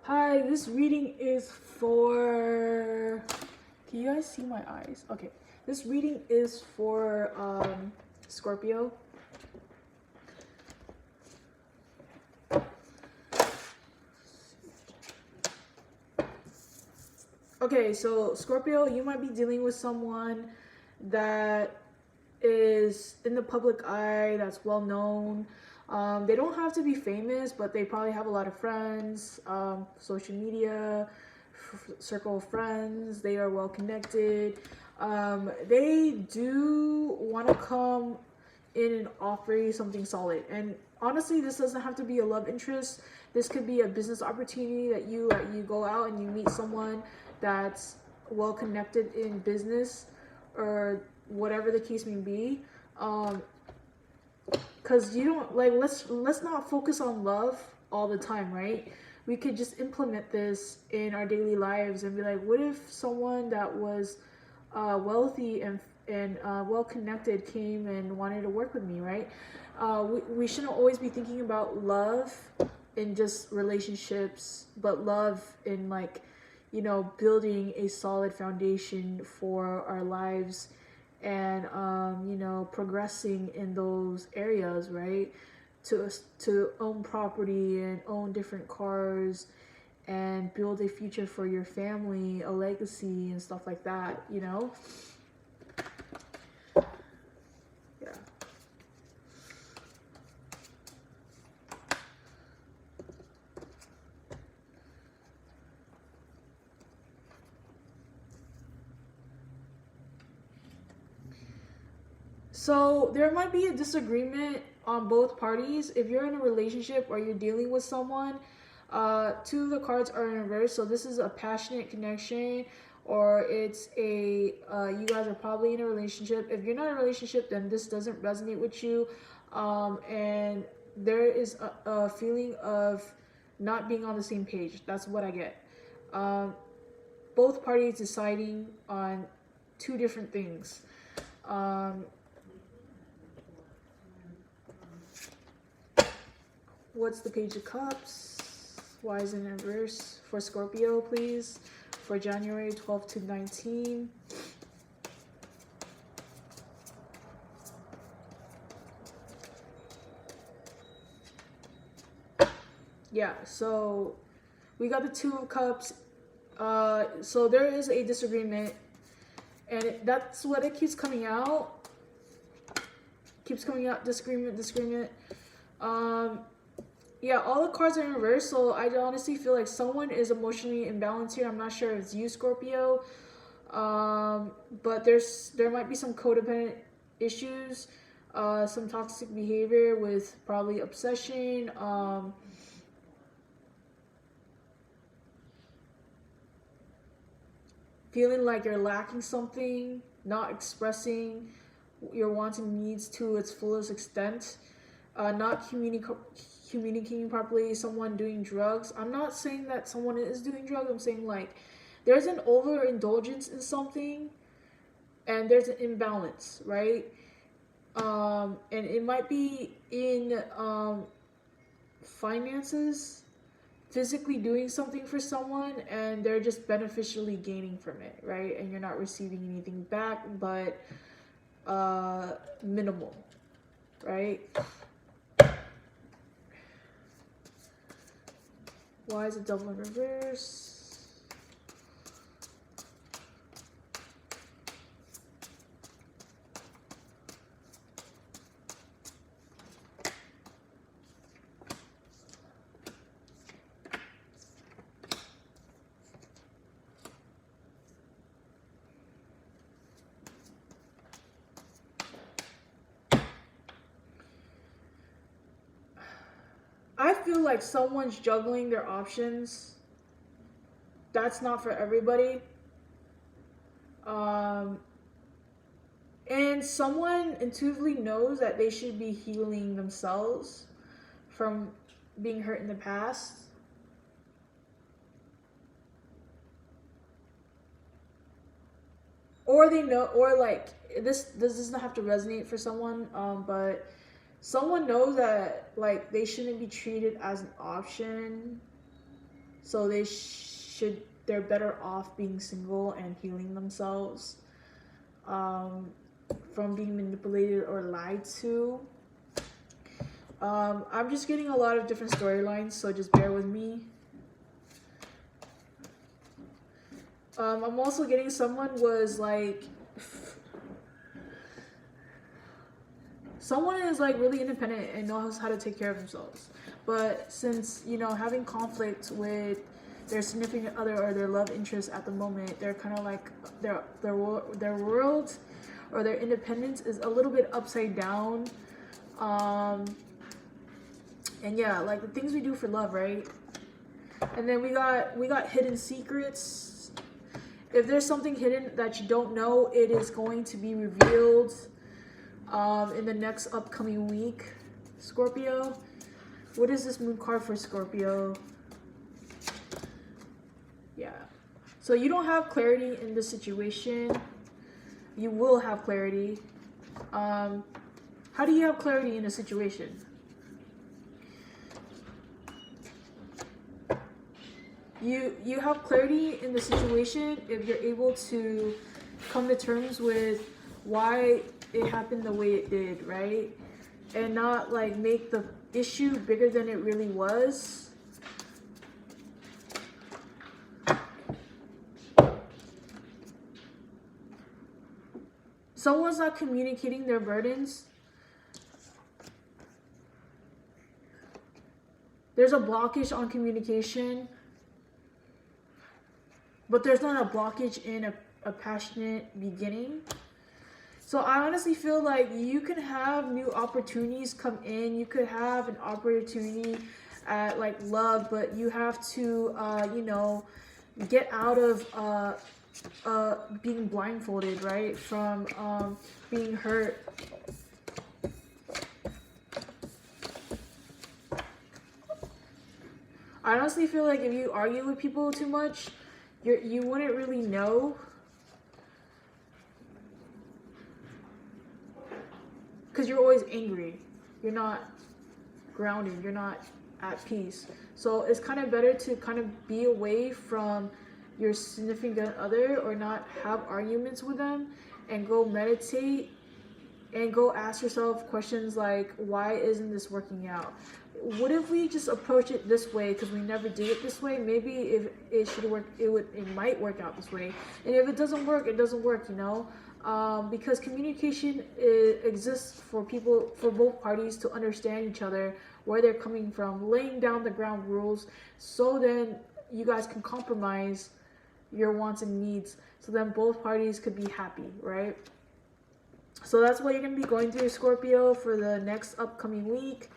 Hi, this reading is for. Can you guys see my eyes? Okay, this reading is for Scorpio. Okay, so Scorpio, you might be dealing with someone that is in the public eye, that's well known. They don't have to be famous, but they probably have a lot of friends, social media, circle of friends. They are well connected. They do want to come in and offer you something solid. And honestly, this doesn't have to be a love interest. This could be a business opportunity that you go out and you meet someone that's well connected in business or whatever the case may be. Because you don't like let's not focus on love all the time, right? We could just implement this in our daily lives and be like, what if someone that was wealthy and well connected came and wanted to work with me, right? We shouldn't always be thinking about love in just relationships, but love in like, building a solid foundation for our lives and progressing in those areas, right? To own property and own different cars and build a future for your family, a legacy and stuff like that. Yeah. So there might be a disagreement on both parties. If you're in a relationship or you're dealing with someone, two of the cards are in reverse. So this is a passionate connection, or it's a you guys are probably in a relationship. If you're not in a relationship, then this doesn't resonate with you, and there is a feeling of not being on the same page. That's what I get. Um, both parties deciding on two different things. Um, What's the Page of Cups? Why is it in reverse? For Scorpio, please. For January 12th to 19. Yeah, so we got the Two of Cups. So there is a disagreement, and that's what it keeps coming out. Keeps coming out, disagreement. Um, Yeah, all the cards are in reverse, so I honestly feel like someone is emotionally imbalanced here. I'm not sure if it's you, Scorpio, but there might be some codependent issues, some toxic behavior with probably obsession, feeling like you're lacking something, not expressing your wants and needs to its fullest extent, not communicating properly, someone doing drugs. I'm not saying that someone is doing drugs. I'm saying like there's an overindulgence in something and there's an imbalance, right? And it might be in finances, physically doing something for someone and they're just beneficially gaining from it, right? And you're not receiving anything back but minimal, right? Why is it double in reverse? I feel like someone's juggling their options. That's not for everybody. Um, and someone intuitively knows that they should be healing themselves from being hurt in the past. Or they know, or like this doesn't have to resonate for someone, but someone knows that like they shouldn't be treated as an option So they're better off being single and healing themselves from being manipulated or lied to. I'm just getting a lot of different storylines, so just bear with me. I'm also getting someone is like really independent and knows how to take care of themselves. But since, you know, having conflict with their significant other or their love interest at the moment, they're kind of like their world or their independence is a little bit upside down. And yeah, like the things we do for love, right? And then we got hidden secrets. If there's something hidden that you don't know, it is going to be revealed in the next upcoming week, Scorpio. What is this moon card for Scorpio? Yeah. So you don't have clarity in this situation. You will have clarity. How do you have clarity in a situation? You have clarity in the situation if you're able to come to terms with why it happened the way it did, right? And not like make the issue bigger than it really was. Someone's not communicating their burdens. There's a blockage on communication. But there's not a blockage in a passionate beginning. So I honestly feel like you can have new opportunities come in. You could have an opportunity at like love, but you have to, you know, get out of being blindfolded, right? From being hurt. I honestly feel like if you argue with people too much, you wouldn't really know, because you're always angry. You're not grounded. You're not at peace. So it's kind of better to kind of be away from your significant other or not have arguments with them and go meditate and go ask yourself questions like, why isn't this working out? What if we just approach it this way because we never did it this way? Maybe if it should work, it might work out this way. And if it doesn't work, it doesn't work, you know? Because communication exists for both parties to understand each other, where they're coming from, laying down the ground rules, so then you guys can compromise your wants and needs, so then both parties could be happy, right? So that's what you're going to be going through, Scorpio, for the next upcoming week.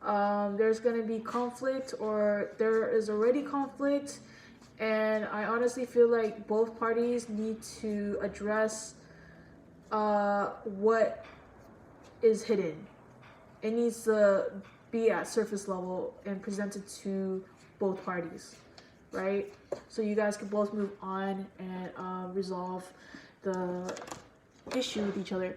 There's going to be conflict, or there is already conflict, and I honestly feel like both parties need to address what is hidden. It needs to be at surface level and presented to both parties, right? So you guys can both move on and resolve the issue with each other.